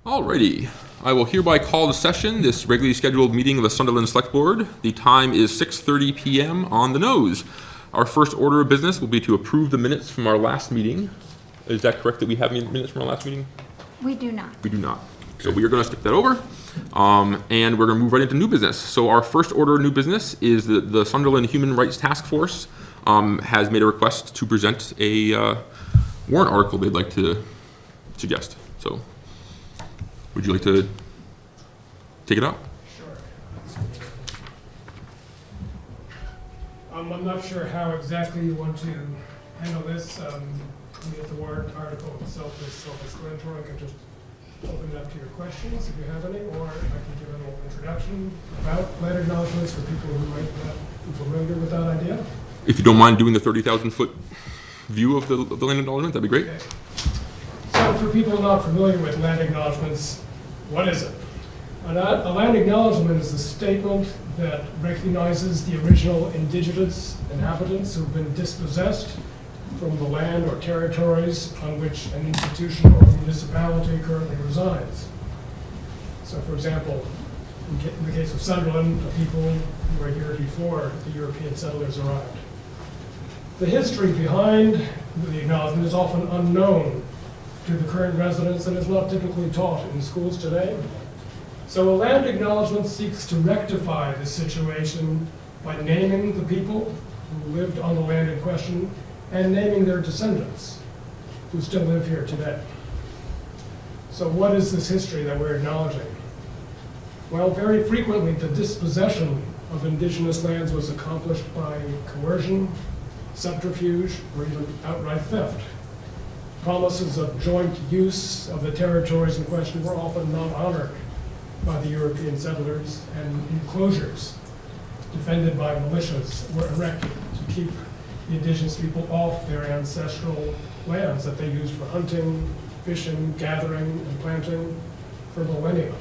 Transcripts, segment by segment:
Alrighty, I will hereby call to session this regularly scheduled meeting of the Sunderland Selectboard. The time is 6:30 p.m. on the nose. Our first order of business will be to approve the minutes from our last meeting. Is that correct that we have minutes from our last meeting? We do not. We do not. So we are going to skip that over, and we're going to move right into new business. So our first order of new business is the Sunderland Human Rights Task Force has made a request to present a warrant article they'd like to suggest. So would you like to take it up? Sure. I'm not sure how exactly you want to handle this. If the warrant article itself is self-explanatory, I can just open it up to your questions if you have any, or I can give a little introduction about land acknowledgements for people who might not be familiar with that idea. If you don't mind doing the 30,000-foot view of the land acknowledgement, that'd be great. Okay. So for people not familiar with land acknowledgements, what is it? A land acknowledgement is a statement that recognizes the original indigenous inhabitants who've been dispossessed from the land or territories on which an institution or municipality currently resides. So for example, in the case of Sunderland, the people who were here before the European settlers arrived. The history behind the acknowledgement is often unknown to the current residents and is not typically taught in schools today. So a land acknowledgement seeks to rectify this situation by naming the people who lived on the land in question and naming their descendants who still live here today. So what is this history that we're acknowledging? Well, very frequently the dispossession of indigenous lands was accomplished by coercion, subterfuge, or even outright theft. Promises of joint use of the territories in question were often not honored by the European settlers, and enclosures defended by militias were erected to keep the indigenous people off their ancestral lands that they used for hunting, fishing, gathering, and planting for millennia.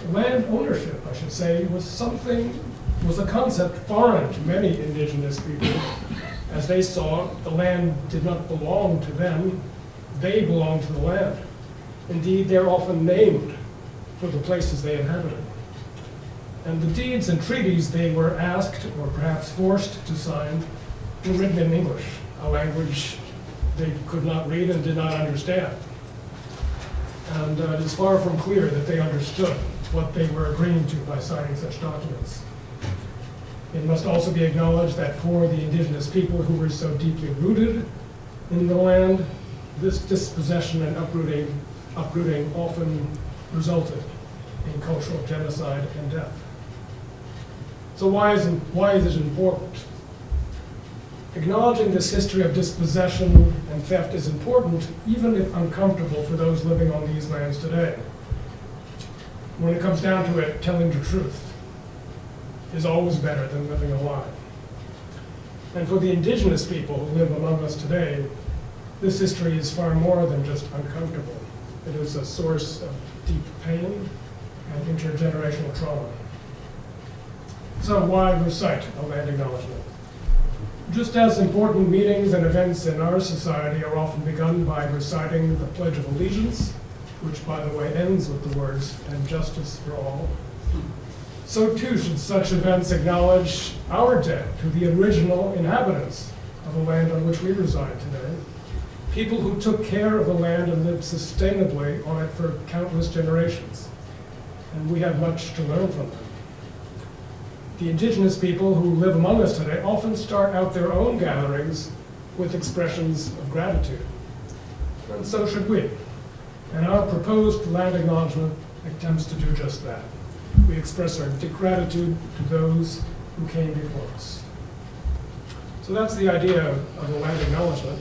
Land ownership, I should say, was a concept foreign to many indigenous people, as they saw the land did not belong to them, they belonged to the land. Indeed, they're often named for the places they inhabited. And the deeds and treaties they were asked, or perhaps forced to sign, were written in English, a language they could not read and did not understand. And it is far from clear that they understood what they were agreeing to by signing such documents. It must also be acknowledged that for the indigenous people who were so deeply rooted in the land, this dispossession and uprooting often resulted in cultural genocide and death. So why is it important? Acknowledging this history of dispossession and theft is important, even if uncomfortable for those living on these lands today. When it comes down to it, telling the truth is always better than living a lie. And for the indigenous people who live among us today, this history is far more than just uncomfortable. It is a source of deep pain and intergenerational trauma. So why recite a land acknowledgement? Just as important meetings and events in our society are often begun by reciting the Pledge of Allegiance, which by the way ends with the words, "and justice for all," so too should such events acknowledge our debt to the original inhabitants of the land on which we reside today, people who took care of the land and lived sustainably on it for countless generations. And we have much to learn from them. The indigenous people who live among us today often start out their own gatherings with expressions of gratitude. And so should we. And our proposed land acknowledgement attempts to do just that. We express our gratitude to those who came before us. So that's the idea of the land acknowledgement.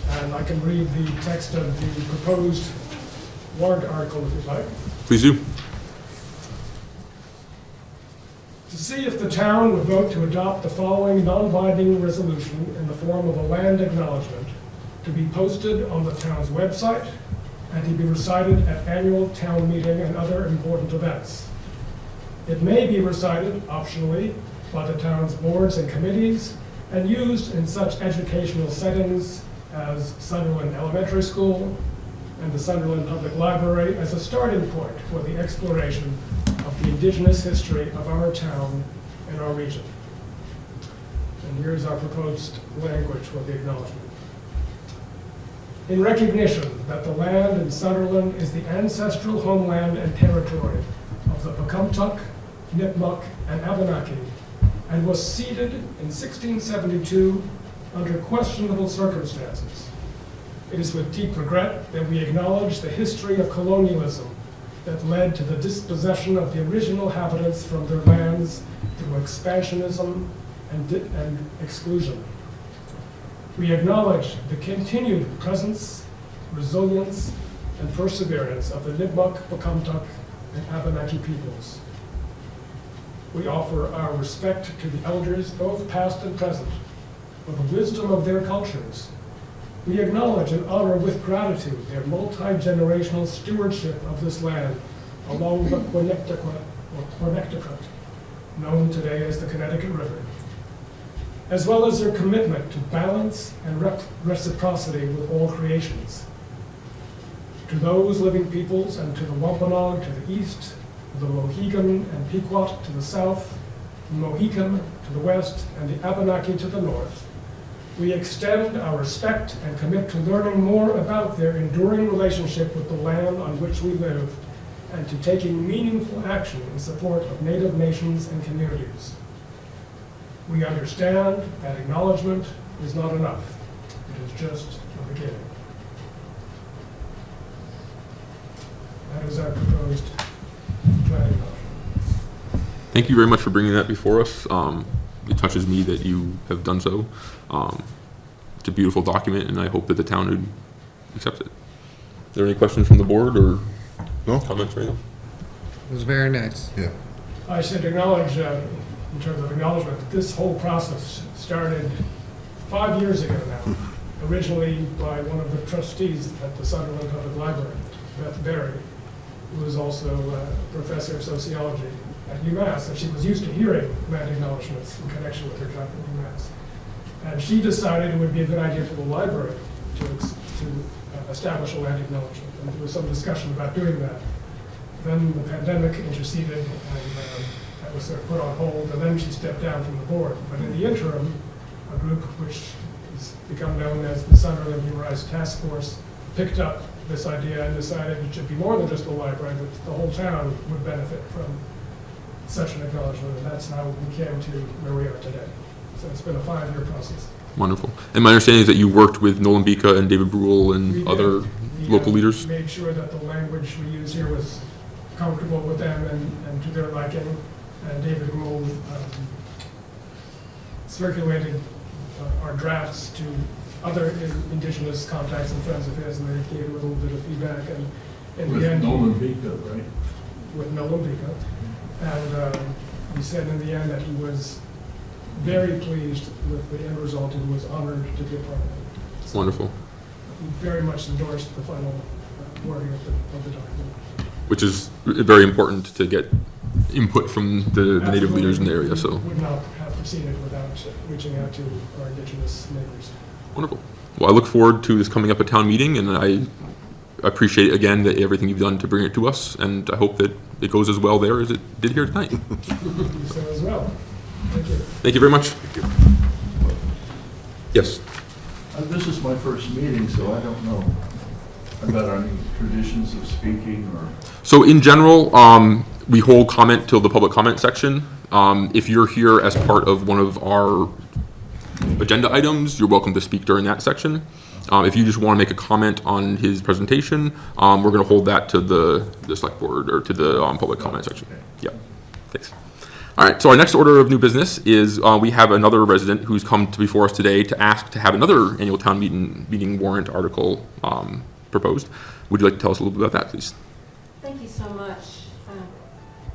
And I can read the text of the proposed warrant article if you'd like. Please do. To see if the town would vote to adopt the following non-binding resolution in the form of a land acknowledgement to be posted on the town's website and to be recited at annual town meeting and other important events. It may be recited optionally by the town's boards and committees and used in such educational settings as Sunderland Elementary School, and the Sunderland Public Library as a starting point for the exploration of the indigenous history of our town and our region. And here's our proposed language for the acknowledgement. In recognition that the land in Sunderland is the ancestral homeland and territory of the Pecumtuck, Nipmuc, and Abenaki, and was ceded in 1672 under questionable circumstances, it is with deep regret that we acknowledge the history of colonialism that led to the dispossession of the original inhabitants from their lands through expansionism and exclusion. We acknowledge the continued presence, resilience, and perseverance of the Nipmuc, Pecumtuck, and Abenaki peoples. We offer our respect to the elders, both past and present, for the wisdom of their cultures. We acknowledge and honor with gratitude their multi-generational stewardship of this land along the Connecticut, known today as the Connecticut River, as well as their commitment to balance and reciprocity with all creations. To those living peoples and to the Wampanoag to the east, the Mohegan and Pequot to the south, the Mohican to the west, and the Abenaki to the north, we extend our respect and commit to learning more about their enduring relationship with the land on which we live and to taking meaningful action in support of Native nations and communities. We understand that acknowledgement is not enough. It is just a beginning. That is our proposed planning motion. Thank you very much for bringing that before us. It touches me that you have done so. It's a beautiful document, and I hope that the town would accept it. Are there any questions from the board or No? comments right now? It was very nice. Yeah. I should acknowledge, in terms of acknowledgement, that this whole process started 5 years ago now, originally by one of the trustees at the Sunderland Public Library, Beth Berry, who was also a professor of sociology at UMass, and she was used to hearing land acknowledgements in connection with her job at UMass. And she decided it would be a good idea for the library to establish a land acknowledgement, and there was some discussion about doing that. Then the pandemic interceded, and that was sort of put on hold, and then she stepped down from the board. But in the interim, a group which has become known as the Sunderland Human Rights Task Force picked up this idea and decided it should be more than just the library, but the whole town would benefit from such an acknowledgement, and that's how we came to where we are today. So it's been a 5-year process. Wonderful. And my understanding is that you worked with Nolan Bika and David Brule and other local leaders? Made sure that the language we use here was comfortable with them and to their liking. And David Brule circulated our drafts to other indigenous contacts and friends of his, and they gave a little bit of feedback. And in With the end, Nolan Bika, right? with Nolan Bika. And he said in the end that he was very pleased with the end result and was honored to be a part of it. So Wonderful. he very much endorsed the final wording of the document. Which is very important to get input from the native leaders in the area, so We would not have proceeded without reaching out to our indigenous neighbors. wonderful. Well, I look forward to this coming up at town meeting, and I appreciate again that everything you've done to bring it to us, and I hope that it goes as well there as it did here tonight. So as well. Thank you. Thank you very much. Yes. This is my first meeting, so I don't know about any traditions of speaking or... So in general, we hold comment till the public comment section. If you're here as part of one of our agenda items, you're welcome to speak during that section. If you just want to make a comment on his presentation, we're going to hold that to the select board or to the public comment section. Yeah, thanks. All right, so our next order of new business is we have another resident who's come to before us today to ask to have another annual town meeting warrant article proposed. Would you like to tell us a little bit about that, please? Thank you so much.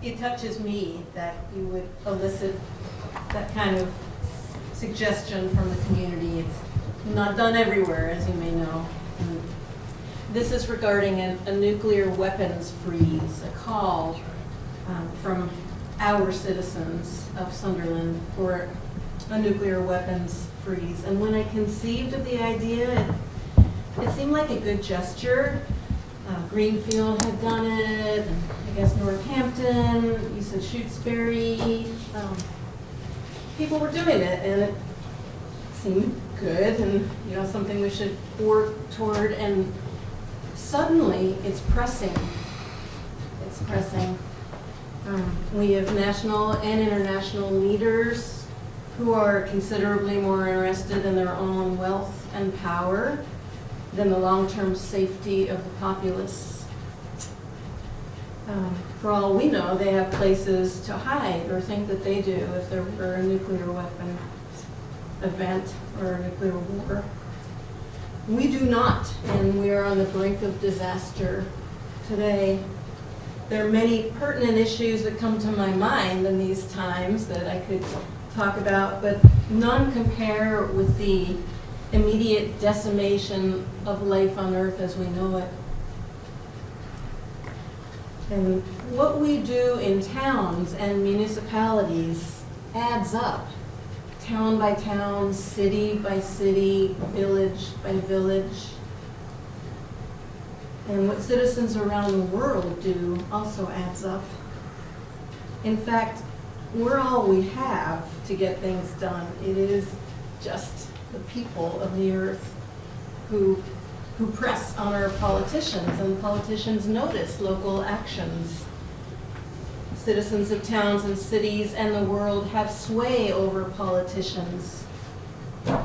It touches me that you would elicit that kind of suggestion from the community. It's not done everywhere, as you may know. This is regarding a nuclear weapons freeze, a call from our citizens of Sunderland for a nuclear weapons freeze. And when I conceived of the idea, it seemed like a good gesture Greenfield had done it, and I guess Northampton, you said Shutesbury. People were doing it, and it seemed good, and, you know, something we should work toward, and suddenly it's pressing. It's pressing. We have national and international leaders who are considerably more interested in their own wealth and power than the long-term safety of the populace. For all we know, they have places to hide or think that they do if there were a nuclear weapon event or a nuclear war. We do not, and we are on the brink of disaster today. There are many pertinent issues that come to my mind in these times that I could talk about, but none compare with the immediate decimation of life on Earth as we know it. And what we do in towns and municipalities adds up. Town by town, city by city, village by village. And what citizens around the world do also adds up. In fact, we're all we have to get things done. It is just the people of the earth who press on our politicians, and politicians notice local actions. Citizens of towns and cities and the world have sway over politicians.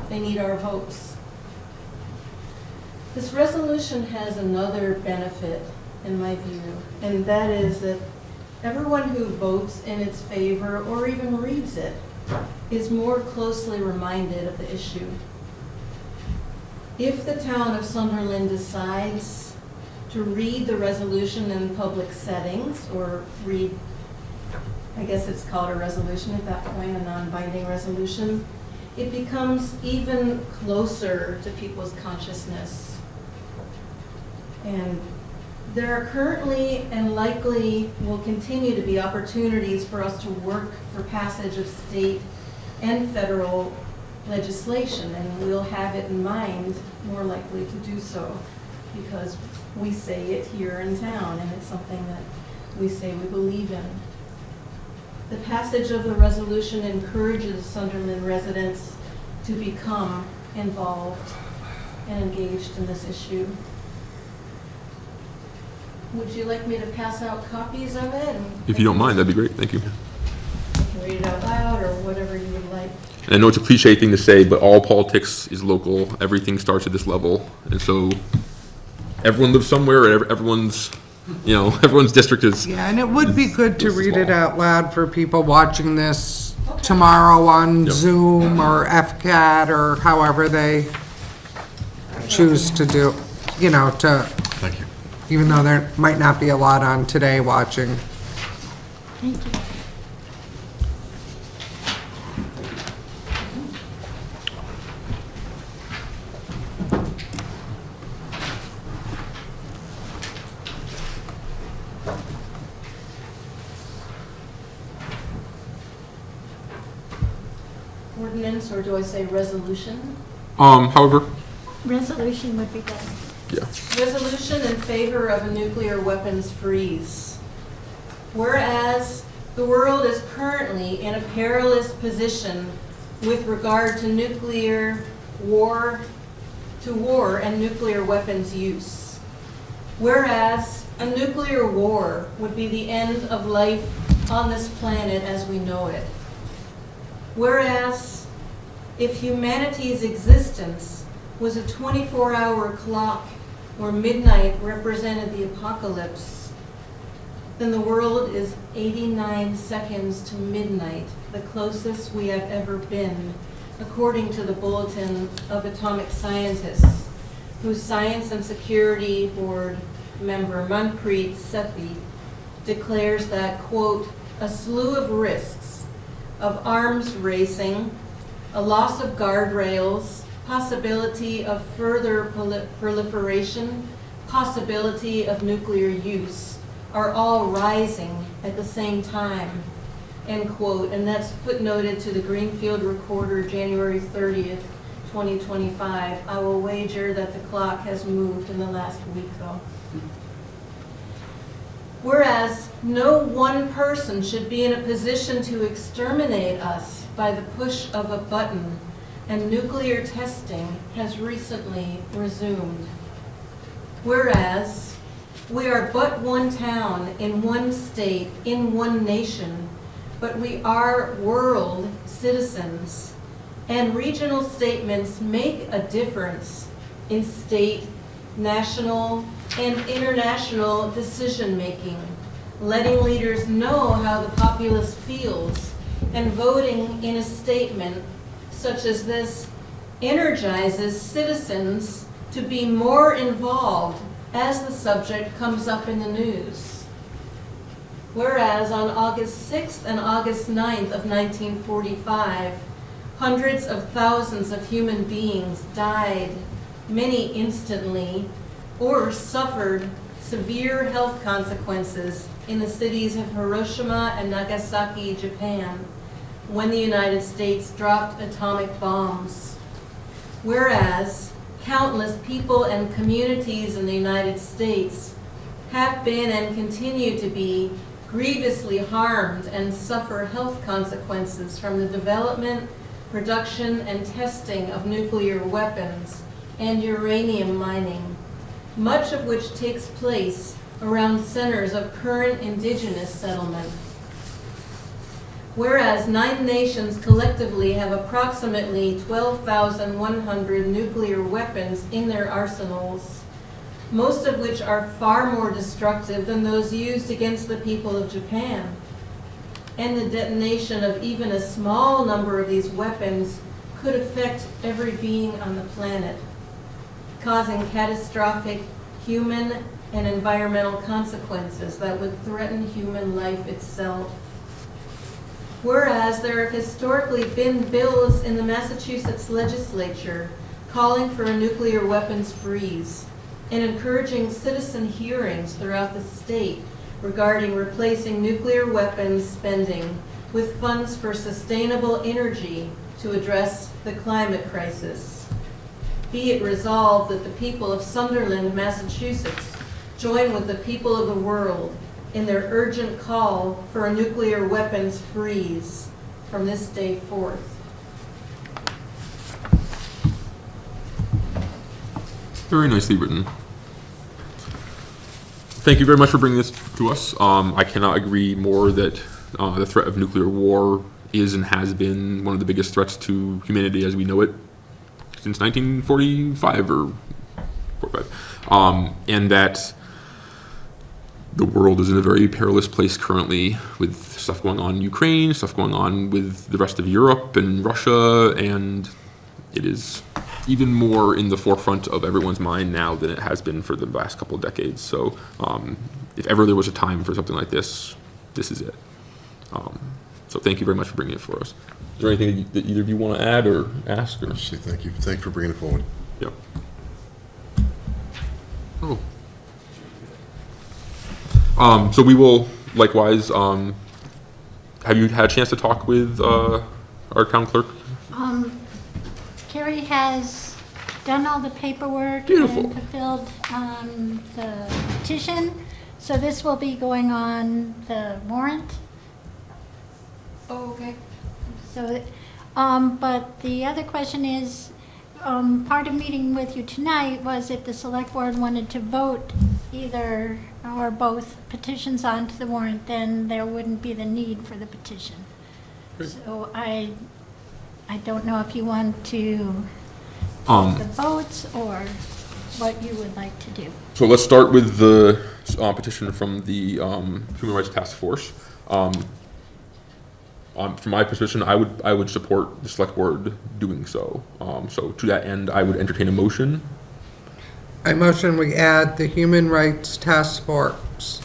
They need our votes. This resolution has another benefit, in my view, and that is that everyone who votes in its favor or even reads it is more closely reminded of the issue. If the town of Sunderland decides to read the resolution in public settings, or read, I guess it's called a resolution at that point, a non-binding resolution, it becomes even closer to people's consciousness. And there are currently and likely will continue to be opportunities for us to work for passage of state and federal legislation, and we'll have it in mind, more likely to do so, because we say it here in town, and it's something that we say we believe in. The passage of the resolution encourages Sunderland residents to become involved and engaged in this issue. Would you like me to pass out copies of it? If you don't mind, that'd be great. Thank you. I can read it out loud or whatever you would like. And I know it's a cliche thing to say, but all politics is local. Everything starts at this level. And so everyone lives somewhere, and everyone's, you know, everyone's district is. Yeah, and it would be good to This is read it small. out loud for people watching this tomorrow on Yep. Zoom or FCAT or however they choose to do, you know, to, Thank you. even though there might not be a lot on today watching. Thank you. Ordinance, or do I say resolution? However, Resolution would be better. yeah. Resolution in favor of a nuclear weapons freeze. Whereas the world is currently in a perilous position with regard to war and nuclear weapons use. Whereas a nuclear war would be the end of life on this planet as we know it. Whereas if humanity's existence was a 24-hour clock where midnight represented the apocalypse, then the world is 89 seconds to midnight, the closest we have ever been, according to the Bulletin of Atomic Scientists, whose Science and Security Board member Manpreet Sethi declares that, quote, a slew of risks of arms racing, a loss of guardrails, possibility of further proliferation, possibility of nuclear use are all rising at the same time, end quote. And that's footnoted to the Greenfield Recorder, January 30th, 2025. I will wager that the clock has moved in the last week, though. Whereas no one person should be in a position to exterminate us by the push of a button, and nuclear testing has recently resumed. Whereas we are but one town in one state in one nation, but we are world citizens, and regional statements make a difference in state, national, and international decision-making, letting leaders know how the populace feels, and voting in a statement such as this energizes citizens to be more involved as the subject comes up in the news. Whereas on August 6th and August 9th of 1945, hundreds of thousands of human beings died, many instantly, or suffered severe health consequences in the cities of Hiroshima and Nagasaki, Japan, when the United States dropped atomic bombs. Whereas countless people and communities in the United States have been and continue to be grievously harmed and suffer health consequences from the development, production, and testing of nuclear weapons and uranium mining, much of which takes place around centers of current indigenous settlement. Whereas 9 nations collectively have approximately 12,100 nuclear weapons in their arsenals, most of which are far more destructive than those used against the people of Japan. And the detonation of even a small number of these weapons could affect every being on the planet, causing catastrophic human and environmental consequences that would threaten human life itself. Whereas there have historically been bills in the Massachusetts legislature calling for a nuclear weapons freeze and encouraging citizen hearings throughout the state regarding replacing nuclear weapons spending with funds for sustainable energy to address the climate crisis. Be it resolved that the people of Sunderland, Massachusetts, join with the people of the world in their urgent call for a nuclear weapons freeze from this day forth. Very nicely written. Thank you very much for bringing this to us. I cannot agree more that the threat of nuclear war is and has been one of the biggest threats to humanity as we know it since 1945 or 45. And that the world is in a very perilous place currently with stuff going on in Ukraine, stuff going on with the rest of Europe and Russia, and it is even more in the forefront of everyone's mind now than it has been for the last couple of decades. So if ever there was a time for something like this, this is it. So thank you very much for bringing it for us. Is there anything that either of you want to add or ask? Or? Say thank you. Thank you for bringing it forward. Yep. Oh. So we will likewise, have you had a chance to talk with our town clerk? Carrie has done all the paperwork Beautiful. and fulfilled the petition. So this will be going on the warrant. Oh, okay. So, but the other question is, part of meeting with you tonight was if the select board wanted to vote either or both petitions onto the warrant, then there wouldn't be the need for the petition. Great. So I don't know if you want to take the votes or what you would like to do. So let's start with the petition from the Human Rights Task Force. From my position, I would support the select board doing so. So to that end, I would entertain a motion. I motion we add the Human Rights Task Force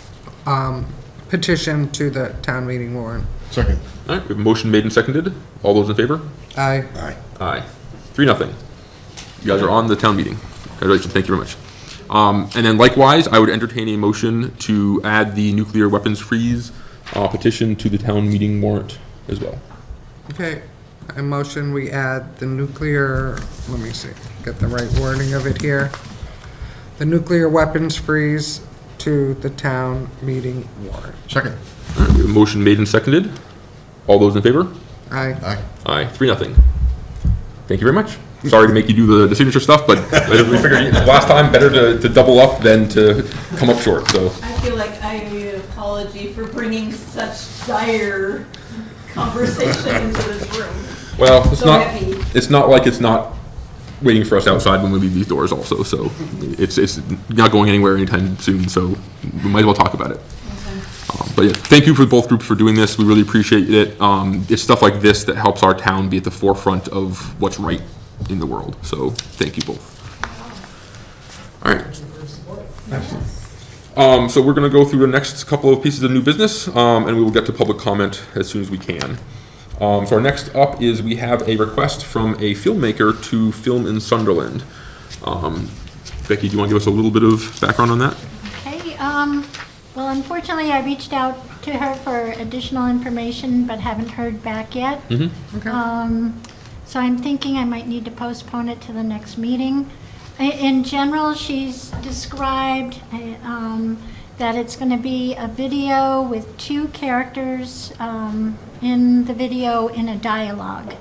petition to the town meeting warrant. Second. All right, we have a motion made and seconded. All those in favor? Aye. Aye. Aye. 3-0. You guys are on the town meeting. Congratulations. Thank you very much. And then likewise, I would entertain a motion to add the nuclear weapons freeze petition to the town meeting warrant as well. Okay, I motion we add the nuclear, let me see, get the right wording of it here. The nuclear weapons freeze to the town meeting warrant. Second. All right, we have a motion made and seconded. All those in favor? Aye. Aye. Aye, 3-0. Thank you very much. Sorry to make you do the signature stuff, but we figured last time better to double up than to come up short, so. I feel like I owe you an apology for bringing such dire conversation into this room. Well, it's So not, heavy. it's not like it's not waiting for us outside when we leave these doors also, so it's not going anywhere anytime soon, so we might as well talk about it. But yeah, thank you for both groups for doing this. We really appreciate it. It's stuff like this that helps our town be at the forefront of what's right in the world. So thank you both. All right. So we're going to go through the next couple of pieces of new business, and we will get to public comment as soon as we can. So our next up is we have a request from a filmmaker to film in Sunderland. Becky, do you want to give us a little bit of background on that? Okay, well, unfortunately, I reached out to her for additional information, but haven't heard back yet. So I'm thinking I might need to postpone it to the next meeting. In general, she's described that it's going to be a video with 2 characters in the video in a dialogue.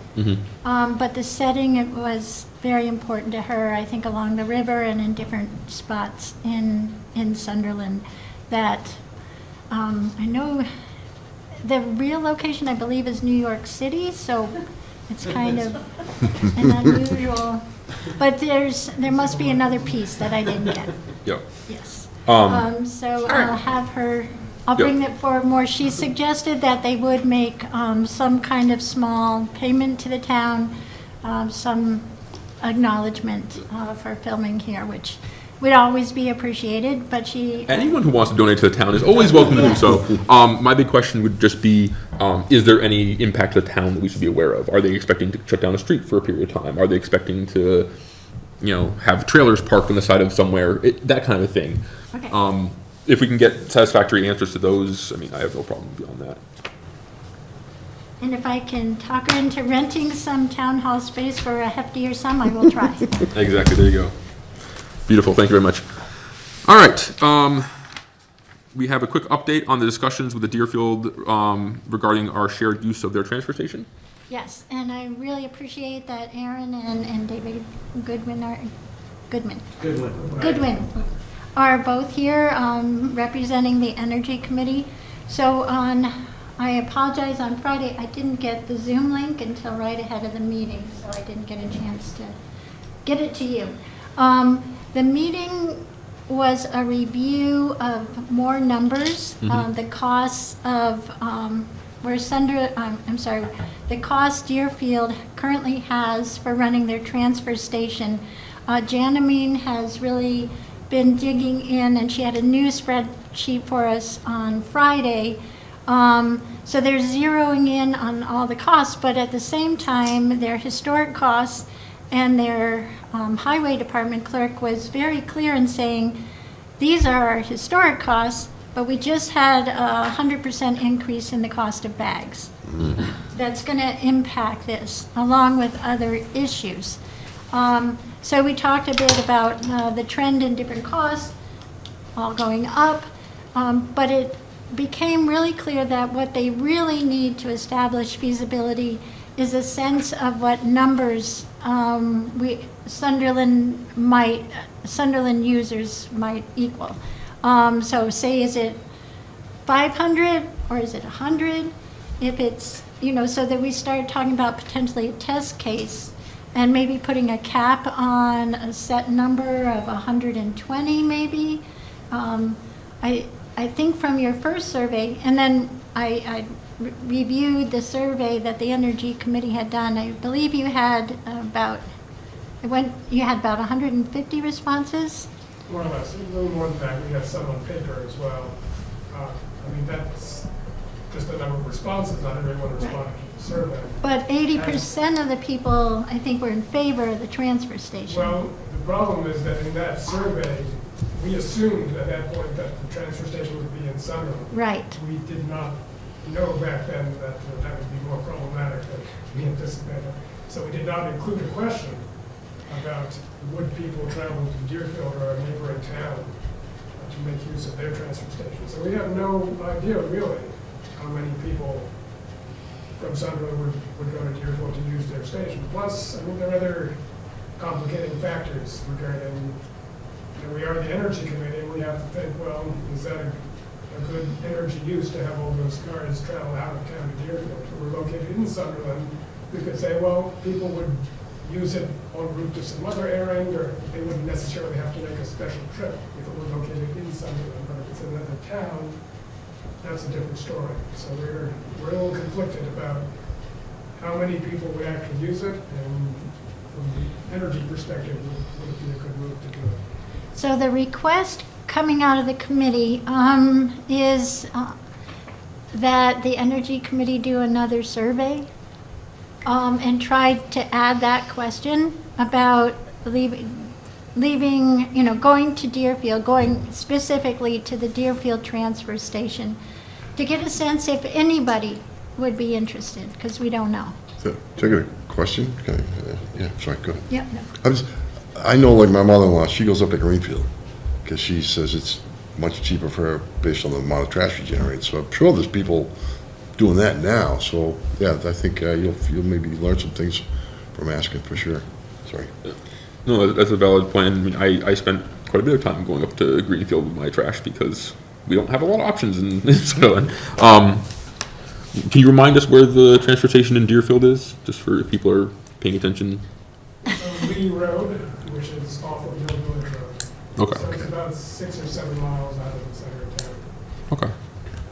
But the setting, it was very important to her, I think along the river and in different spots in Sunderland, that I know the real location, I believe, is New York City, so it's kind of an unusual, but there must be another piece that I didn't get. Yep. Yes. So I'll have her, I'll bring it forward more. She suggested that they would make some kind of small payment to the town, some acknowledgement for filming here, which would always be appreciated, but she... Anyone who wants to donate to the town is always welcome to do so. My big question would just be, is there any impact to the town that we should be aware of? Are they expecting to shut down a street for a period of time? Are they expecting to, have trailers parked on the side of somewhere? That kind of a thing. Okay. If we can get satisfactory answers to those, I have no problem beyond that. And if I can talk her into renting some town hall space for a heftier sum, I will try. Exactly, there you go. Beautiful, thank you very much. All right, we have a quick update on the discussions with the Deerfield regarding our shared use of their transfer station. Yes, and I really appreciate that Aaron and David Goodwin are both here representing the Energy Committee. So I apologize, on Friday I didn't get the Zoom link until right ahead of the meeting, so I didn't get a chance to get it to you. The meeting was a review of more numbers, the costs of the cost Deerfield currently has for running their transfer station. Janamine has really been digging in, and she had a new spreadsheet for us on Friday. So they're zeroing in on all the costs, but at the same time, their historic costs and their highway department clerk was very clear in saying, these are our historic costs, but we just had a 100% increase in the cost of bags. That's going to impact this, along with other issues. So we talked a bit about the trend in different costs, all going up, but it became really clear that what they really need to establish feasibility is a sense of what numbers Sunderland users might equal. So say, is it 500 or is it 100? If it's, so that we start talking about potentially a test case and maybe putting a cap on a set number of 120 maybe. I think from your first survey, and then I reviewed the survey that the Energy Committee had done. I believe you had about 150 responses. More or less, a little more than that. We have some on paper as well. That's just the number of responses. Not everyone responded to the survey. But 80% of the people, I think, were in favor of the transfer station. Well, the problem is that in that survey, we assumed at that point that the transfer station would be in Sunderland. Right. We did not know back then that that would be more problematic than we anticipated. So we did not include a question about would people travel to Deerfield or a neighboring town to make use of their transfer station. So we have no idea really how many people from Sunderland would go to Deerfield to use their station. Plus, I mean, there are other complicating factors regarding, we are the Energy Committee, and we have to think, well, is that a good energy use to have all those cars travel out of town to Deerfield? If we're located in Sunderland, we could say, well, people would use it en route to some other errand, or they wouldn't necessarily have to make a special trip if it were located in Sunderland. But if it's in another town, that's a different story. So we're a little conflicted about how many people would actually use it, and from the energy perspective, would it be a good move to do it? So the request coming out of the committee is that the Energy Committee do another survey and try to add that question about leaving, going to Deerfield, going specifically to the Deerfield transfer station, to get a sense if anybody would be interested, because we don't know. So, I got a question? Okay, yeah, sorry, go ahead. Yeah, no. I know, like, my mother-in-law, she goes up to Greenfield, because she says it's much cheaper for her based on the amount of trash she generates. So I'm sure there's people doing that now. So, yeah, I think you'll maybe learn some things from asking, for sure. Sorry. No, that's a valid point. I mean, I spent quite a bit of time going up to Greenfield with my trash because we don't have a lot of options in Sunderland. Can you remind us where the transfer station in Deerfield is, just for if people are paying attention? It's on Lee Road, which is off of Mill Village Road. Okay. So it's about 6 or 7 miles out of the center of town. Okay.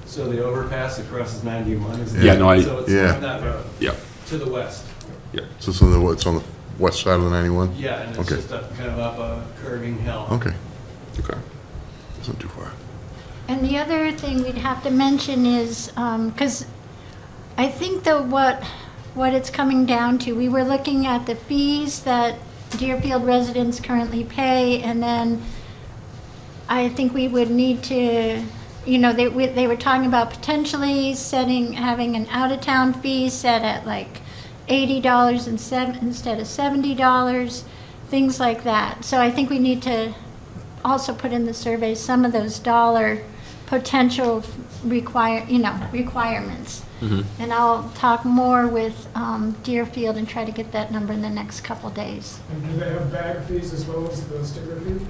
So the overpass across is 91, isn't it? Yeah, no, So it's Yeah. on that road, Yeah. to the west. Yeah. So it's on the west side of the 91? Yeah, and it's Okay. just up, kind of up a curving hill. Okay, Okay. that's not too far. And the other thing we'd have to mention is, because I think that what it's coming down to, we were looking at the fees that Deerfield residents currently pay, and then I think we would need to, they were talking about potentially having an out-of-town fee set at like $80 instead of $70, things like that. So I think we need to also put in the survey some of those dollar potential requirements. Mm-hmm. And I'll talk more with Deerfield and try to get that number in the next couple days. And do they have bag fees as well as the sticker fee?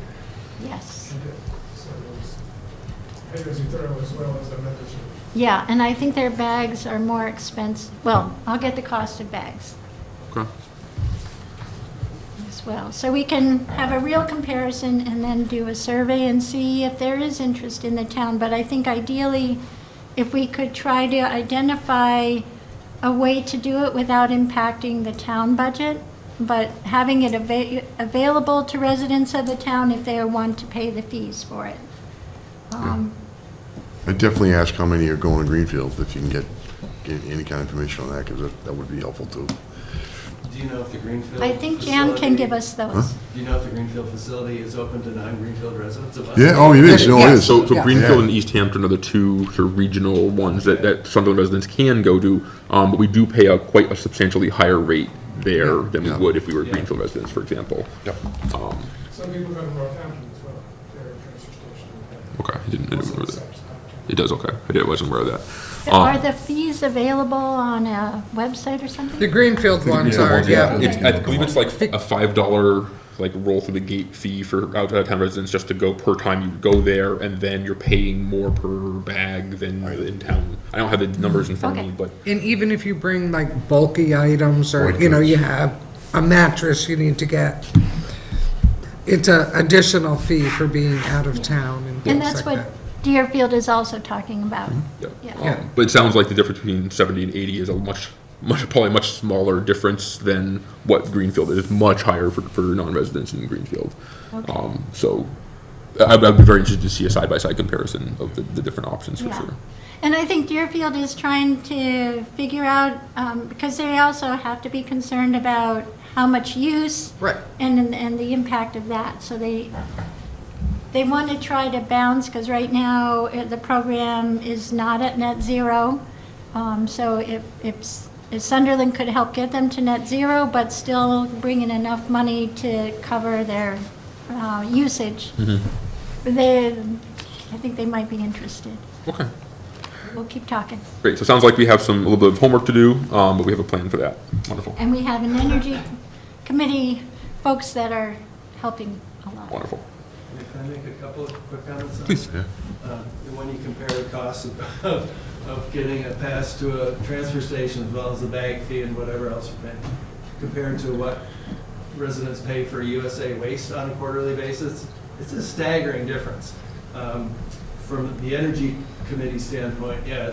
Yes. Okay. So it's pay as you throw as well as a membership. Yeah, and I think their bags are more expensive. Well, I'll get the cost of bags Okay. as well. So we can have a real comparison and then do a survey and see if there is interest in the town. But I think ideally, if we could try to identify a way to do it without impacting the town budget, but having it available to residents of the town if they want to pay the fees for it. I'd definitely ask how many are going to Greenfield, if you can get any kind of information on that, because that would be helpful too. Do you know if the Greenfield I think Jan can give us those. Huh? Do you know if the Greenfield facility is open to non-Greenfield residents of us? Yeah, oh, it is, no, it Yes. is. So Yeah. Greenfield Yeah. and East Hampton are the two sort of regional ones that Sunderland residents can go to, but we do pay quite a substantially higher rate there than we Yeah. would if we were Yeah. Greenfield residents, for example. Yep. Some people go to Northampton as well, their transfer station. Okay, I didn't Also know that. accepts that. It does, okay. I wasn't aware of that. Are the fees available on a website or The something? Greenfield ones Yeah, are, yeah. I believe it's like a $5 like roll through the gate fee for out-of-town residents just to go per time you go there, and then you're paying more per bag than in town. I don't have the numbers in front of me, Okay. but And even if you bring like bulky items or, White you goods. have a mattress you need to get, it's a additional fee for being out of town and And things that's like what that. Deerfield is also talking about. yeah. Yeah. Yeah. But it sounds like the difference between 70 and 80 is a probably a much smaller difference than what Greenfield is. Much higher for non-residents in Greenfield. Okay. So I'd be very interested to see a side-by-side comparison of the different options for Yeah. sure. And I think Deerfield is trying to figure out, because they also have to be concerned about how much use Right. and the impact of that. So they want to try to balance, because right now the program is not at net zero. So if Sunderland could help get them to net zero, but still bring in enough money to cover their usage, I think they might be interested. Okay, We'll keep talking. great. So it sounds like we have a little bit of homework to do, but we have a plan for that. Wonderful, And we have an energy committee folks that are helping a lot. wonderful. Can I make a couple of quick comments on Please. that? When you compare the cost of getting a pass to a transfer station as well as the bag fee and whatever else you're paying, compared to what residents pay for USA Waste on a quarterly basis, it's a staggering difference. From the energy committee standpoint, yeah,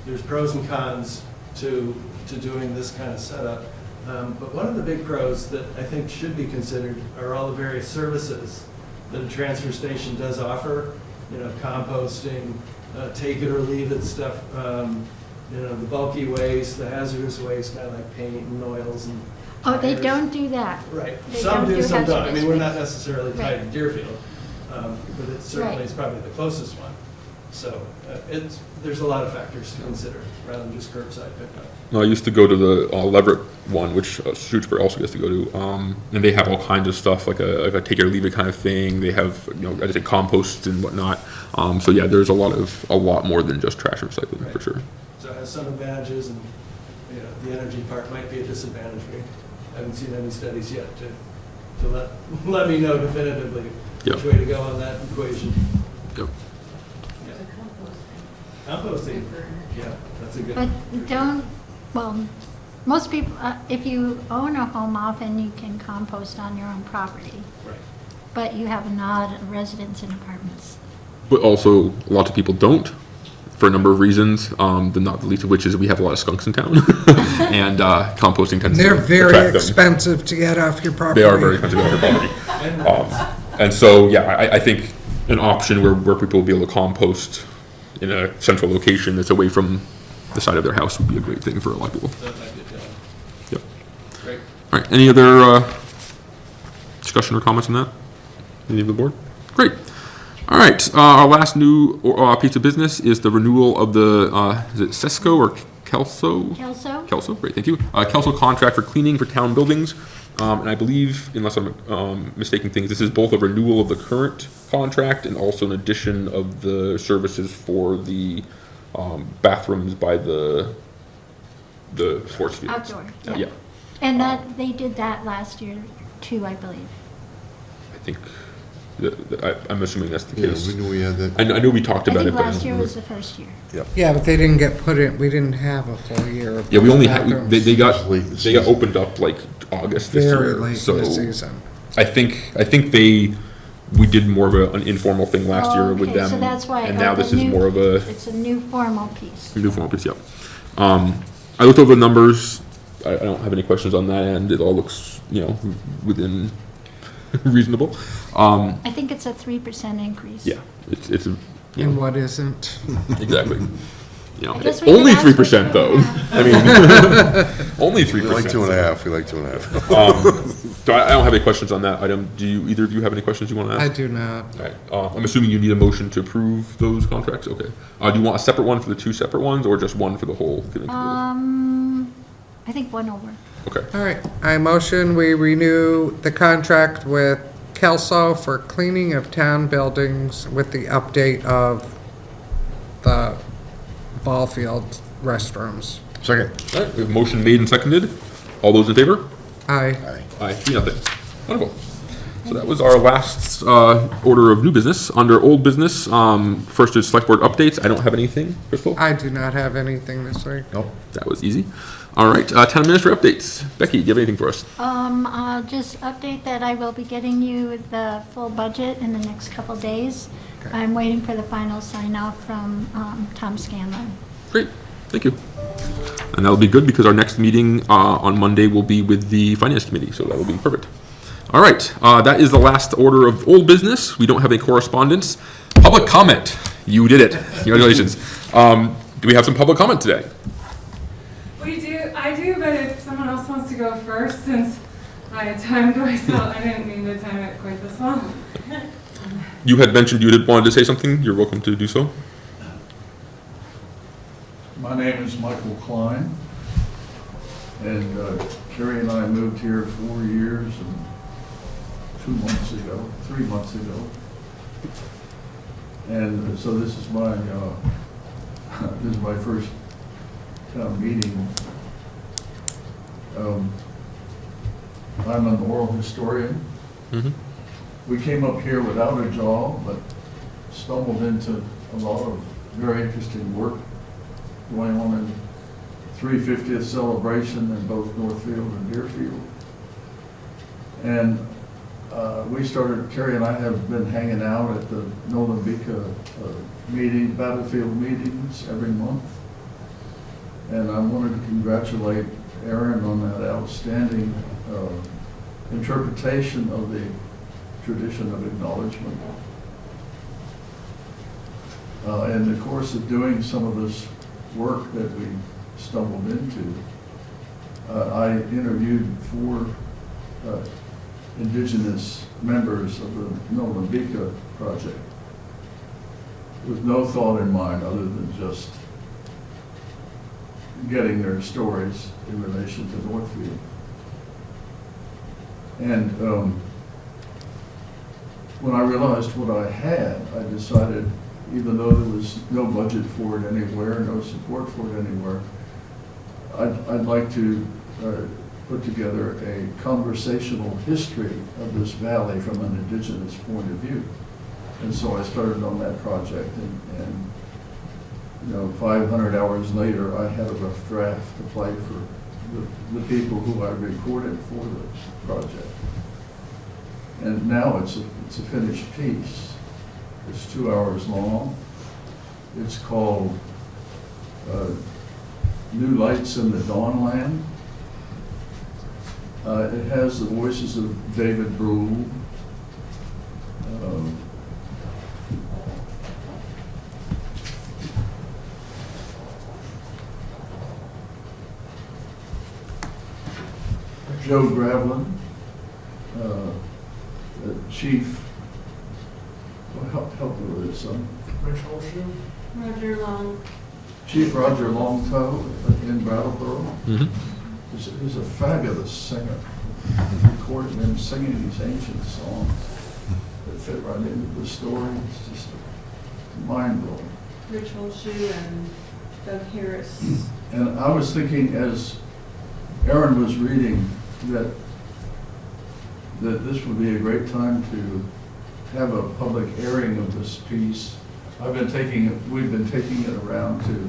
there's pros and cons to doing this kind of setup. But one of the big pros that I think should be considered are all the various services that a transfer station does offer. You know, composting, take it or leave it stuff, you know, the bulky waste, the hazardous waste, kind of like paint and oils and Oh, they tires. don't do that. Right. They Some don't do, some don't. I hazardous mean, we're not waste. necessarily tied Right. to Deerfield, but it certainly Right. is probably the closest one. So there's a lot of factors to consider rather than just curbside pickup. No, I used to go to the Leverett one, which Shrewsbury also gets to go to, and they have all kinds of stuff, like a take it or leave it kind of thing. They have, you know, I say compost and whatnot. So yeah, there's a lot more than just trash and recycling, for Right. sure. So it has some advantages, and you know, the energy part might be a disadvantage. We haven't seen any studies yet to let me know definitively Yep. which way to go on that equation. Yep. Composting, yeah, that's a good. But don't, well, most people, if you own a home, often you can compost on your own property. Right. But you have not residents in apartments. But also, lots of people don't, for a number of reasons. Not the least of which is we have a lot of skunks in town, and composting tends They're to very attract them. expensive to get off your property. They are very expensive on your property. And And so, yeah, I think an option where people will be able to compost in a central location that's away from the side of their house would be a great thing for a lot of people. that might be a good. Yep. Great. All right, any other discussion or comments on that? Any of the board? Great. All right, our last new piece of business is the renewal of the, is it Sesco or Kelso? Kelso? Kelso, great, thank you. Kelso contract for cleaning for town buildings. And I believe, unless I'm mistaking things, this is both a renewal of the current contract and also an addition of the services for the bathrooms by the sports fields. Outdoor, Yeah. yeah. And they did that last year too, I believe. I think, I'm assuming that's the Yeah, case. we knew we had that. I know we talked I about it, think but. last year was the first year. Yeah, but they didn't get put in, we didn't have a full year of Yeah, we only had, bathrooms. they got, Late in the they got season. opened up like August this Very year, late in so. the season. I think we did more of an informal thing last year with Okay, them. so that's why, And now the this is new- more of a It's a new formal piece. new formal piece, yep. I looked over the numbers, I don't have any questions on that end, it all looks, you know, within reasonable. I think it's a 3% increase. Yeah, it's, you And know, what isn't? exactly. You know, I guess we could only ask for 3% though, 2.5. I mean, only 3%. We like 2.5, we like 2.5. So I don't have any questions on that item, either of you have any questions you want to ask? I do not. All right, I'm assuming you need a motion to approve those contracts, okay. Do you want a separate one for the two separate ones, or just one for the whole? I think one over. Okay, All right, I motion we renew the contract with Kelso for cleaning of town buildings with the update of the ball field restrooms. Second. all right, we have a motion made and seconded, all those in favor? Aye. Aye. Aye, 3-0. Wonderful. So that was our last order of new business. Under old business, first is select board updates. I don't have anything, Crystal. I do not have anything this week. Nope. That was easy. All right, town administrator updates. Becky, do you have anything for us? I'll just update that I will be getting you the full budget in the next couple days. Okay. I'm waiting for the final sign off from Tom Scanlon. Great, thank you. And that'll be good because our next meeting on Monday will be with the finance committee, so that'll be perfect. All right, that is the last order of old business. We don't have any correspondence. Public comment. You did it. Congratulations. Do we have some public comment today? We do, I do, but if someone else wants to go first, since I timed myself, I didn't mean to time it quite this well. You had mentioned you wanted to say something. You're welcome to do so. My name is Michael Klein, and Carrie and I moved here 4 years and 3 months ago. And so this is my, this is my first town meeting. I'm an oral historian. Mhm. We came up here without a job, but stumbled into a lot of very interesting work going on in 350th celebration in both Northfield and Deerfield. And we started, Carrie and I have been hanging out at the Nolambika battlefield meetings every month. And I wanted to congratulate Aaron on that outstanding interpretation of the tradition of acknowledgement. In the course of doing some of this work that we stumbled into, I interviewed 4 indigenous members of the Nolambika project with no thought in mind other than just getting their stories in relation to Northfield. And when I realized what I had, I decided, even though there was no budget for it anywhere, no support for it anywhere, I'd like to put together a conversational history of this valley from an indigenous point of view. And so I started on that project, and 500 hours later, I had a rough draft to play for the people who I recorded for the project. And now it's a finished piece. It's 2 hours long. It's called New Lights in the Dawnland. It has the voices of David Brule, Joe Gravlin, Chief, help me with this, son. Rich Horseshoe? Roger Long. Chief Roger Longtoe in Brattleboro. Mhm. He's a fabulous singer. Recorded him singing these ancient songs that fit right into the story. It's just mind-blowing. Rich Horseshoe and Doug Harris. And I was thinking, as Aaron was reading, that this would be a great time to have a public airing of this piece. We've been taking it around to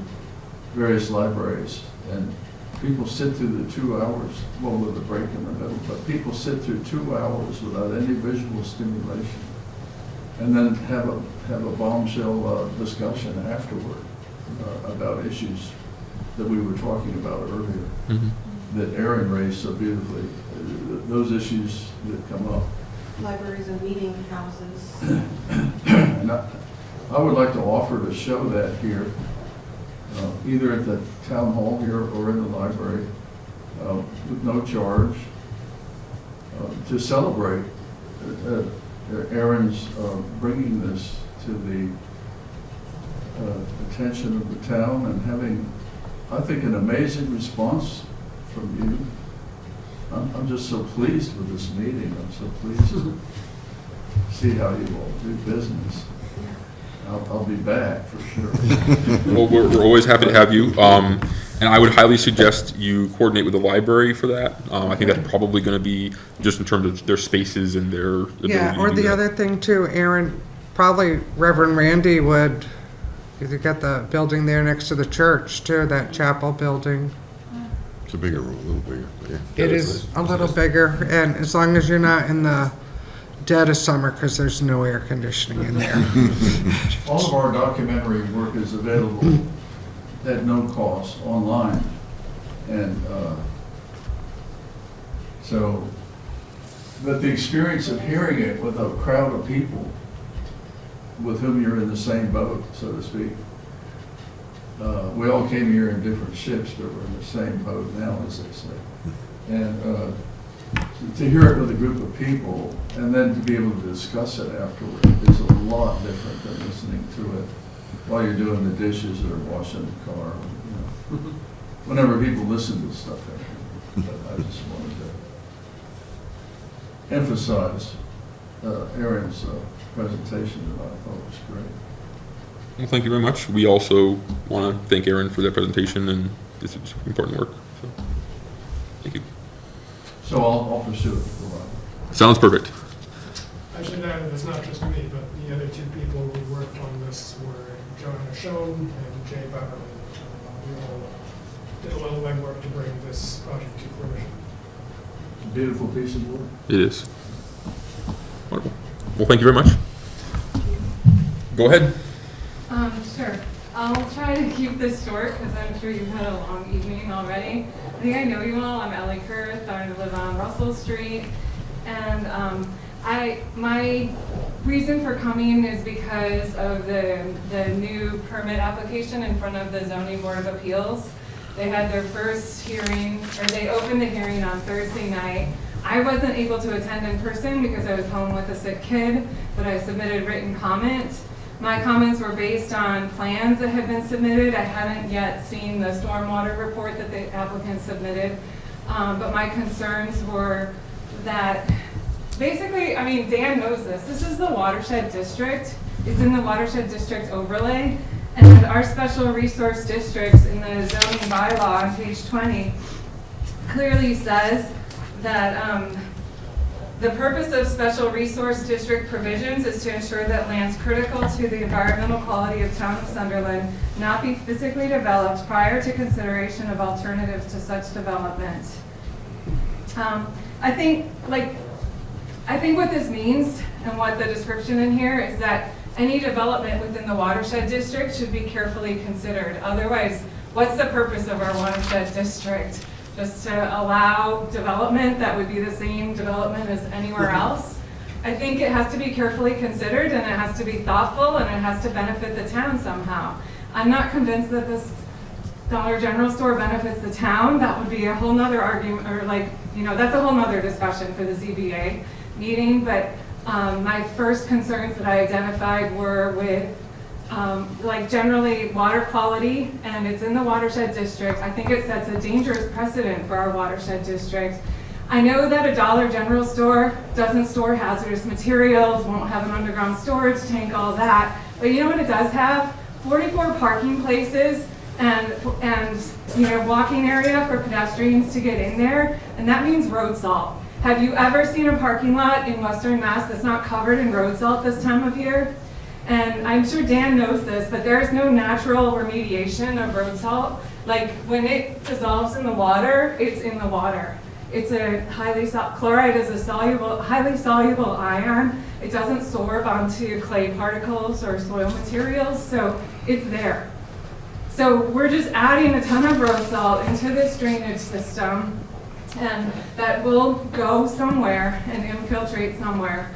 various libraries, and people sit through the 2 hours, well, with a break in the middle, but people sit through 2 hours without any visual stimulation, and then have a bombshell discussion afterward about issues that we were talking about earlier, Mhm. that Aaron raised so beautifully, those issues that come up. Libraries and meeting houses. And I would like to offer to show that here, either at the town hall here or in the library, with no charge, to celebrate Aaron's bringing this to the attention of the town and having, I think, an amazing response from you. I'm just so pleased with this meeting. I'm so pleased to see how you all do business. I'll be back for sure. Well, we're always happy to have you. And I would highly suggest you coordinate with the library for that. I think that's probably going to be just in terms of their spaces and their ability Yeah, to or do the that. other thing too, Aaron, probably Reverend Randy would, because you got the building there next to the church too, that chapel building. It's a bigger room, a little bigger, but yeah. It is a little bigger, and as long as you're not in the dead of summer, because there's no air conditioning in there. All of our documentary work is available at no cost online. And so, but the experience of hearing it with a crowd of people with whom you're in the same boat, so to speak. We all came here in different ships, but we're in the same boat now, as they say. And to hear it with a group of people and then to be able to discuss it afterward is a lot different than listening to it while you're doing the dishes or washing the car. You know. Whenever people listen to stuff like that. But I just wanted to emphasize Aaron's presentation that I thought was great. Well, thank you very much. We also want to thank Aaron for their presentation, and this is important work. So, thank you. So I'll pursue it for a while. Sounds perfect. I should add, it's not just me, but the other two people who worked on this were Joanna Schoen and Jay Bevan. We all did a little legwork to bring this project to fruition. Beautiful piece of work. It is. Wonderful. Well, thank you very much. Go ahead. Sure. I'll try to keep this short because I'm sure you've had a long evening already. I think I know you all. I'm Ellie Kurth. I live on Russell Street. And my reason for coming is because of the new permit application in front of the Zoning Board of Appeals. They had their first hearing, or they opened the hearing on Thursday night. I wasn't able to attend in person because I was home with a sick kid, but I submitted written comments. My comments were based on plans that had been submitted. I hadn't yet seen the stormwater report that the applicant submitted. But my concerns were that basically, I mean, Dan knows this. This is the watershed district. It's in the watershed district overlay. And our special resource districts in the zoning bylaw on page 20 clearly says that the purpose of special resource district provisions is to ensure that lands critical to the environmental quality of town of Sunderland not be physically developed prior to consideration of alternatives to such development. I think what this means and what the description in here is that any development within the watershed district should be carefully considered. Otherwise, what's the purpose of our watershed district? Just to allow development that would be the same development as anywhere else? I think it has to be carefully considered, and it has to be thoughtful, and it has to benefit the town somehow. I'm not convinced that this Dollar General store benefits the town. That would be a whole nother argument, or that's a whole nother discussion for the ZBA meeting. But my first concerns that I identified were with generally water quality, and it's in the watershed district. I think it sets a dangerous precedent for our watershed district. I know that a Dollar General store doesn't store hazardous materials, won't have an underground storage tank, all that. But you know what it does have? 44 parking places and walking area for pedestrians to get in there, and that means road salt. Have you ever seen a parking lot in Western Mass that's not covered in road salt this time of year? And I'm sure Dan knows this, but there's no natural remediation of road salt. Like when it dissolves in the water, it's in the water. It's a chloride is a highly soluble ion. It doesn't sorb onto clay particles or soil materials, so it's there. So we're just adding a ton of road salt into this drainage system, and that will go somewhere and infiltrate somewhere.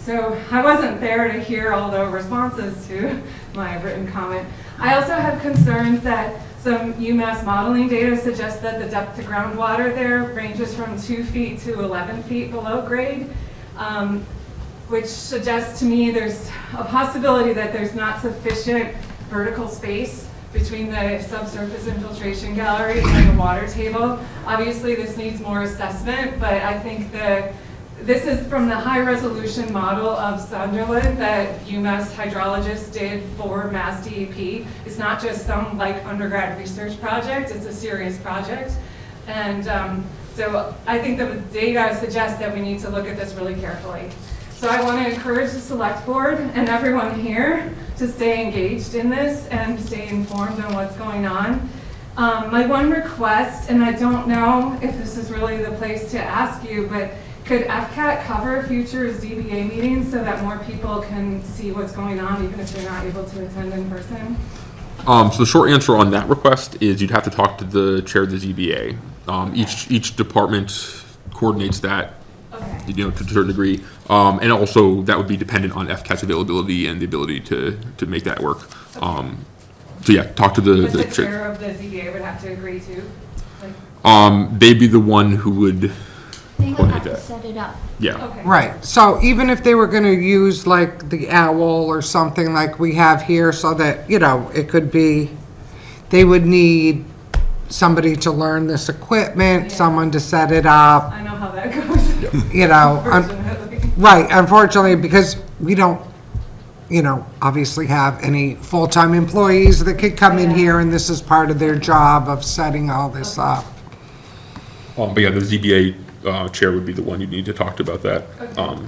So I wasn't there to hear all the responses to my written comment. I also have concerns that some UMass modeling data suggests that the depth to groundwater there ranges from 2 feet to 11 feet below grade, which suggests to me there's a possibility that there's not sufficient vertical space between the subsurface infiltration gallery and the water table. Obviously, this needs more assessment, but I think this is from the high resolution model of Sunderland that UMass hydrologists did for Mass DEP. It's not just some undergrad research project, it's a serious project. And so I think the data suggests that we need to look at this really carefully. So I want to encourage the select board and everyone here to stay engaged in this and stay informed on what's going on. My one request, and I don't know if this is really the place to ask you, but could FCAT cover future ZBA meetings so that more people can see what's going on, even if they're not able to attend in person? So the short answer on that request is you'd have to talk to the chair of the ZBA. Each department coordinates that, Okay. to a certain degree, and also that would be dependent on FCAT's availability and the ability to make that work. So yeah, talk to But the the chair of the ZBA would have to agree to? They'd be the one who would. They would have to that. set it up. Yeah. Okay. Right, so even if they were gonna use the owl or something like we have here, so that, it could be, they would need somebody to learn this equipment, Yeah. someone to set it up, I know how that goes, you know. unfortunately. Right, unfortunately, because we don't obviously have any full-time employees that could come in here, and this is part of their job of setting all this up. But yeah, the ZBA chair would be the one you need to talk to about that. Okay.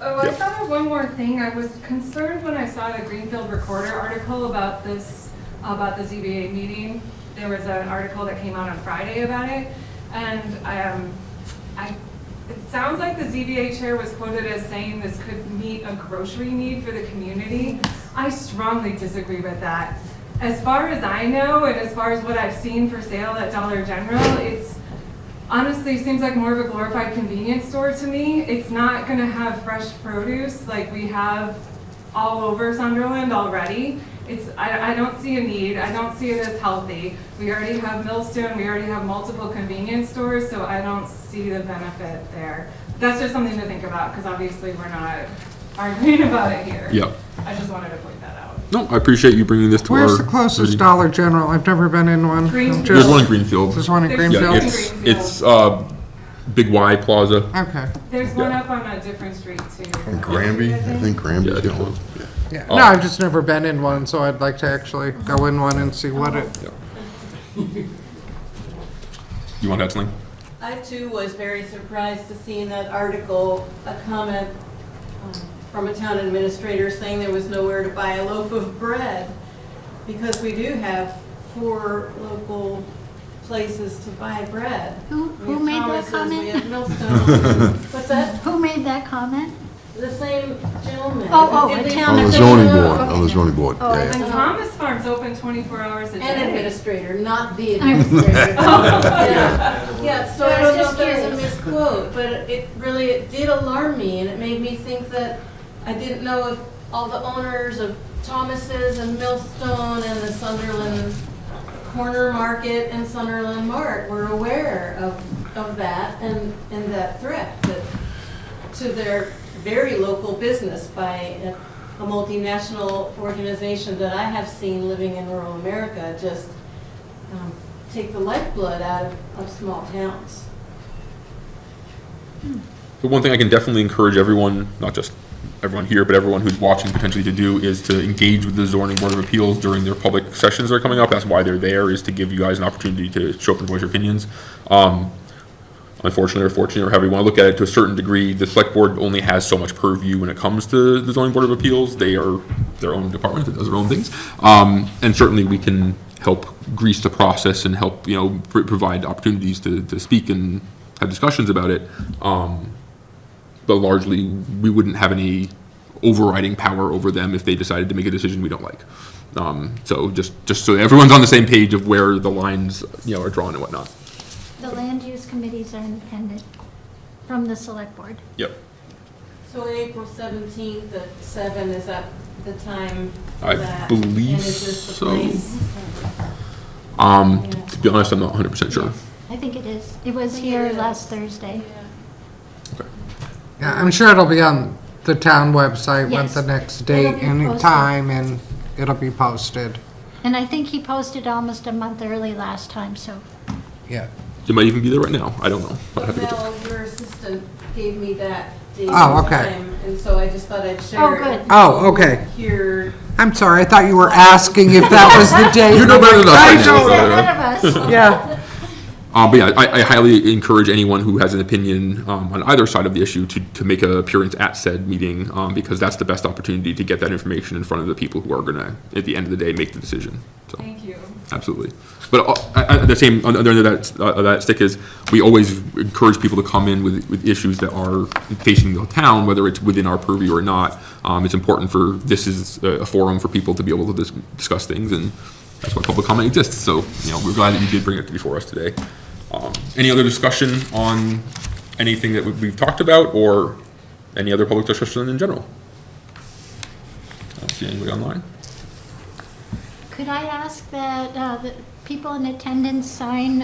I Yeah. thought of one more thing. I was concerned when I saw the Greenfield Recorder article about this, about the ZBA meeting. There was an article that came out on Friday about it, and it sounds like the ZBA chair was quoted as saying this could meet a grocery need for the community. I strongly disagree with that. As far as I know, and as far as what I've seen for sale at Dollar General, it's honestly seems like more of a glorified convenience store to me. It's not gonna have fresh produce like we have all over Sunderland already. I don't see a need. I don't see it as healthy. We already have Millstone. We already have multiple convenience stores, so I don't see the benefit there. That's just something to think about, because obviously we're not arguing about it here. Yeah. I just wanted to point that out. No, I appreciate you bringing this to our. Where's the closest Dollar General? I've never been in one. Greenfield. There's one in Greenfield. There's one in There's Yeah, Greenfield? it's Big Y Plaza. Okay. There's one up on a different street too. And Granby, I think Granby's Yeah, got one. Yeah. Yeah, no, I've just never been in one, so I'd like to actually go in one and see what it, You want to add something? I too was very surprised to see in that article a comment from a town administrator saying there was nowhere to buy a loaf of bread, because we do have 4 local places to buy bread. Who We have made that Thomas's, comment? We have Millstone. What's that? Who made that comment? The same gentleman. Oh, At a least town On the I zoning know. board, on the zoning board, Oh, yeah, And yeah. Thomas Farm's open 24 hours a day. An administrator, not the administrator. Yeah, so I don't know if that was a misquote, but it did alarm me, and it made me think that I didn't know if all the owners of Thomas's and Millstone and the Sunderland Corner Market and Sunderland Mart were aware of that and that threat that to their very local business by a multinational organization that I have seen living in rural America just take the lifeblood out of small towns. The one thing I can definitely encourage everyone, not just everyone here, but everyone who's watching potentially to do, is to engage with the Zoning Board of Appeals during their public sessions that are coming up. That's why they're there, is to give you guys an opportunity to show up and voice your opinions. Unfortunately or fortunately, or however you want to look at it, to a certain degree, the Select Board only has so much purview when it comes to the Zoning Board of Appeals. They are their own department that does their own things. And certainly we can help grease the process and help, provide opportunities to speak and have discussions about it. But largely, we wouldn't have any overriding power over them if they decided to make a decision we don't like. So just so everyone's on the same page of where the lines, are drawn and whatnot. The land use committees are independent from the select board. Yep. So April 17th at 7, is that the time for I that? believe And is this the so. place? To be honest, I'm not 100% sure. I think it is. It was I think here it is. last Thursday. Yeah. yeah, I'm sure it'll be on the town website Yes. with the next date It'll be and posted. time, and it'll be posted. And I think he posted almost a month early last time, so. Yeah. It might even be there right now. I don't know. I'd have to go check. Mel, your assistant gave me that date Oh, and okay. time, and so I just thought I'd Oh, share it. good. with Oh, people okay. Here, I'm sorry, I thought you were asking if that was the date. You know better than us I right He's now, don't- so- ahead of us. Yeah, But yeah, I highly encourage anyone who has an opinion on either side of the issue to make an appearance at said meeting, because that's the best opportunity to get that information in front of the people who are gonna, at the end of the day, make the decision. So, Thank you. absolutely. But at the same, under that stick is, we always encourage people to come in with issues that are facing the town, whether it's within our purview or not. It's important this is a forum for people to be able to discuss things, and that's why public comment exists. So, we're glad that you did bring it before us today. Any other discussion on anything that we've talked about, or any other public discussion in general? I don't see anybody online. Could I ask that the people in attendance sign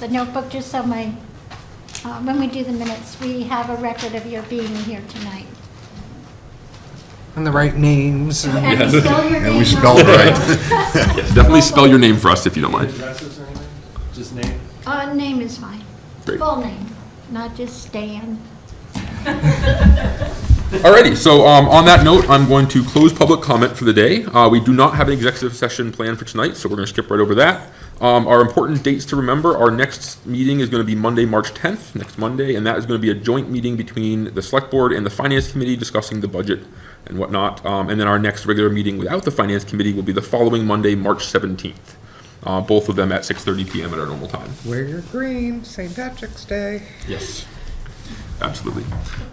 the notebook, just so when we do the minutes, we have a record of your being here tonight? and the right names. And And we spell your name And we spelled right. Yes, definitely spell your name for us if you don't mind. Addresses or anything? Just name? Name is fine. Great. Full name, not just Stan. Alrighty, so on that note, I'm going to close public comment for the day. We do not have an executive session planned for tonight, so we're going to skip right over that. Our important dates to remember, our next meeting is going to be Monday, March 10th, next Monday, and that is going to be a joint meeting between the Select Board and the Finance Committee discussing the budget and whatnot. And then our next regular meeting without the Finance Committee will be the following Monday, March 17th. Both of them at 6:30 PM at our normal time. Wear your green, St. Patrick's Day. Yes, absolutely.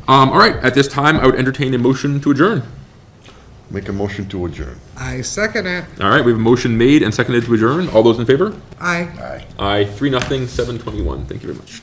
All right, at this time, I would entertain a motion to adjourn. Make a motion to adjourn. I second it. All right, we have a motion made and seconded to adjourn. All those in favor? Aye. Aye. Aye, 3-0, 7:21. Thank you very much.